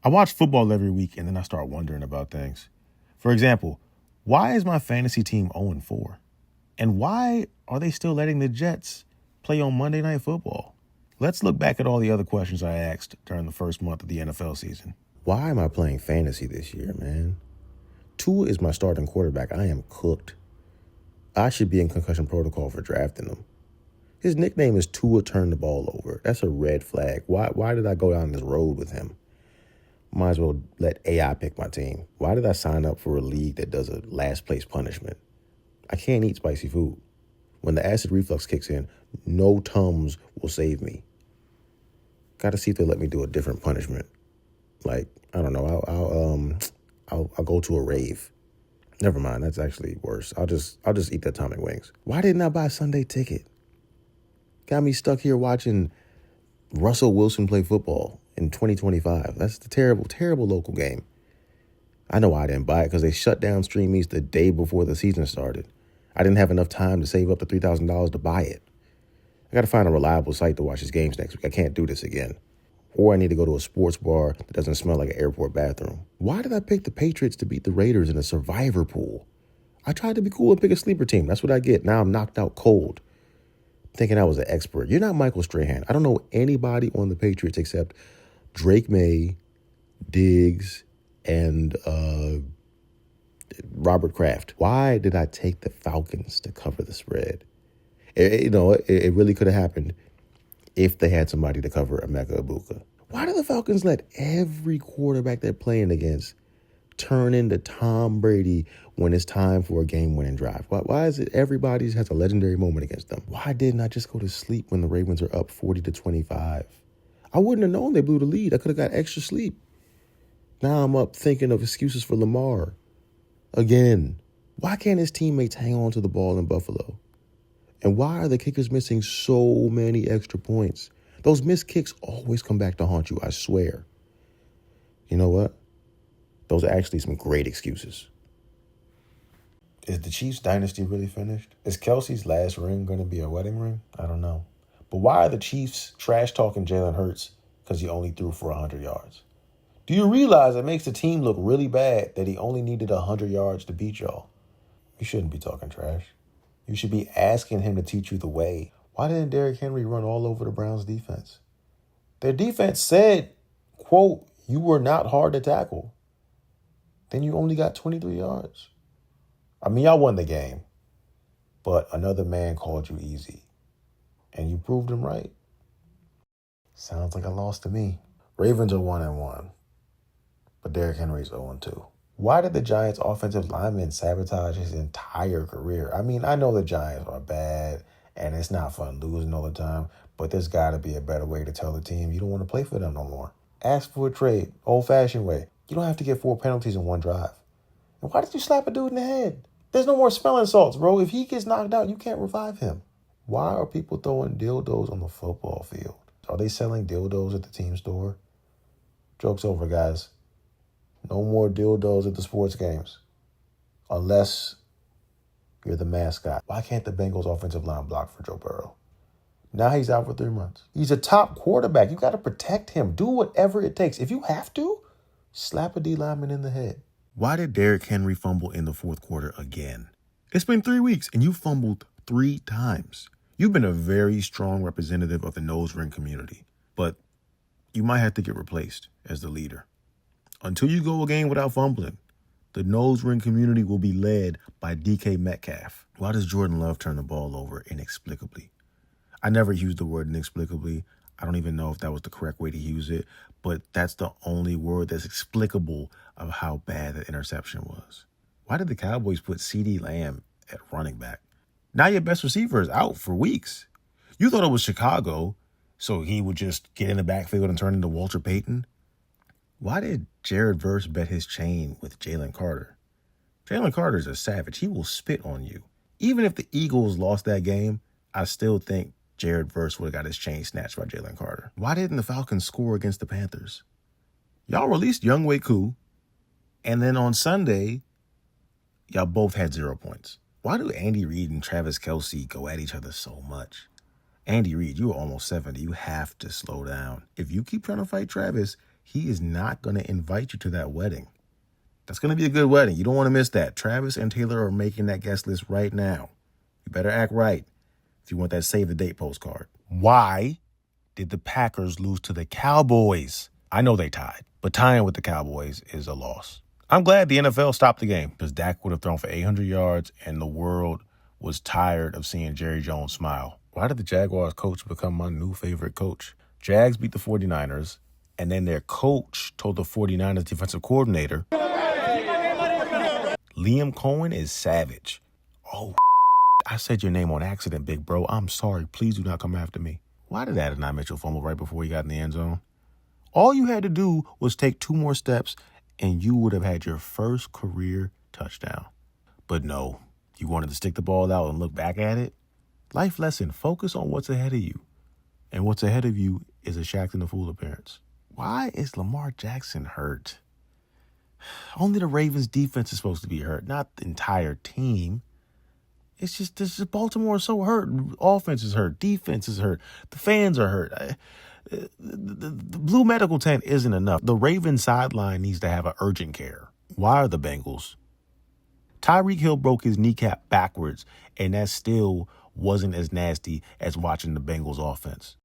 I watch football every week and then I start wondering about things. For example, why is my fantasy team 0-4? And why are they still letting the Jets play on Monday Night Football? Let's look back at all the other questions I asked during the first month of the NFL season. Why am I playing fantasy this year, man? Tua is my starting quarterback. I am cooked. I should be in concussion protocol for drafting him. His nickname is Tua Turn the Ball Over. That's a red flag. Why did I go down this road with him? Might as well let AI pick my team. Why did I sign up for a league that does a last place punishment? I can't eat spicy food. When the acid reflux kicks in, no Tums will save me. Got to see if they let me do a different punishment. Like, I don't know. I'll go to a rave. Never mind. That's actually worse. I'll just eat the atomic wings. Why didn't I buy a Sunday ticket? Got me stuck here watching Russell Wilson play football in 2025. That's the terrible, terrible local game. I know I didn't buy it because they shut down Stream East the day before the season started. I didn't have enough time to save up the $3,000 to buy it. I got to find a reliable site to watch his games next week. I can't do this again. Or I need to go to a sports bar that doesn't smell like an airport bathroom. Why did I pick the Patriots to beat the Raiders in a survivor pool? I tried to be cool and pick a sleeper team. That's what I get. Now I'm knocked out cold. Thinking I was an expert. You're not Michael Strahan. I don't know anybody on the Patriots except Drake May, Diggs, and Robert Kraft. Why did I take the Falcons to cover the spread? It really could have happened if they had somebody to cover Emeka Egbuka. Why do the Falcons let every quarterback they're playing against turn into Tom Brady when it's time for a game-winning drive? Why is it everybody has a legendary moment against them? Why didn't I just go to sleep when the Ravens are up 40-25? I wouldn't have known they blew the lead. I could have got extra sleep. Now I'm up thinking of excuses for Lamar. Again, why can't his teammates hang on to the ball in Buffalo? And why are the kickers missing so many extra points? Those missed kicks always come back to haunt you, I swear. You know what? Those are actually some great excuses. Is the Chiefs' dynasty really finished? Is Kelce's last ring going to be a wedding ring? I don't know. But why are the Chiefs trash-talking Jalen Hurts because he only threw for 100 yards? Do you realize it makes the team look really bad that he only needed 100 yards to beat y'all? You shouldn't be talking trash. You should be asking him to teach you the way. Why didn't Derrick Henry run all over the Browns' defense? Their defense said, quote, you were not hard to tackle. Then you only got 23 yards. I mean, y'all won the game, but another man called you easy, and you proved him right. Sounds like a loss to me. Ravens are 1-1, but Derrick Henry's 0-2. Why did the Giants' offensive lineman sabotage his entire career? I mean, I know the Giants are bad, and it's not fun losing all the time, but there's got to be a better way to tell the team you don't want to play for them no more. Ask for a trade, old-fashioned way. You don't have to get 4 penalties in one drive. And why did you slap a dude in the head? There's no more smelling salts, bro. If he gets knocked out, you can't revive him. Why are people throwing dildos on the football field? Are they selling dildos at the team store? Joke's over, guys. No more dildos at the sports games. Unless you're the mascot. Why can't the Bengals offensive line block for Joe Burrow? Now he's out for 3 months. He's a top quarterback. You got to protect him. Do whatever it takes. If you have to, slap a D lineman in the head. Why did Derrick Henry fumble in the fourth quarter again? It's been 3 weeks and you fumbled 3 times. You've been a very strong representative of the nose ring community, but you might have to get replaced as the leader. Until you go a game without fumbling, the nose ring community will be led by DK Metcalf. Why does Jordan Love turn the ball over inexplicably? I never used the word inexplicably. I don't even know if that was the correct way to use it, but that's the only word that's explicable of how bad the interception was. Why did the Cowboys put CeeDee Lamb at running back? Now your best receiver is out for weeks. You thought it was Chicago, so he would just get in the backfield and turn into Walter Payton? Why did Jared Verse bet his chain with Jalen Carter? Jalen Carter's a savage. He will spit on you. Even if the Eagles lost that game, I still think Jared Verse would have got his chain snatched by Jalen Carter. Why didn't the Falcons score against the Panthers? Y'all released Younghoe Koo, and then on Sunday, y'all both had 0 points. Why do Andy Reid and Travis Kelce go at each other so much? Andy Reid, you are almost 70. You have to slow down. If you keep trying to fight Travis, he is not going to invite you to that wedding. That's going to be a good wedding. You don't want to miss that. Travis and Taylor are making that guest list right now. You better act right if you want that save the date postcard. Why did the Packers lose to the Cowboys? I know they tied, but tying with the Cowboys is a loss. I'm glad the NFL stopped the game because Dak would have thrown for 800 yards and the world was tired of seeing Jerry Jones smile. Why did the Jaguars coach become my new favorite coach? Jags beat the 49ers, and then their coach told the 49ers defensive coordinator, Liam Cohen is savage. Oh, I said your name on accident, big bro. I'm sorry. Please do not come after me. Why did Adonai Mitchell fumble right before he got in the end zone? All you had to do was take 2 more steps, and you would have had your first career touchdown. But no, you wanted to stick the ball out and look back at it? Life lesson, focus on what's ahead of you. And what's ahead of you is a Shaqtin' a Fool appearance. Why is Lamar Jackson hurt? Only the Ravens defense is supposed to be hurt, not the entire team. It's just Baltimore is so hurt. Offense is hurt. Defense is hurt. The fans are hurt. The blue medical tent isn't enough. The Ravens sideline needs to have an urgent care. Why are the Bengals? Tyreek Hill broke his kneecap backwards, and that still wasn't as nasty as watching the Bengals offense.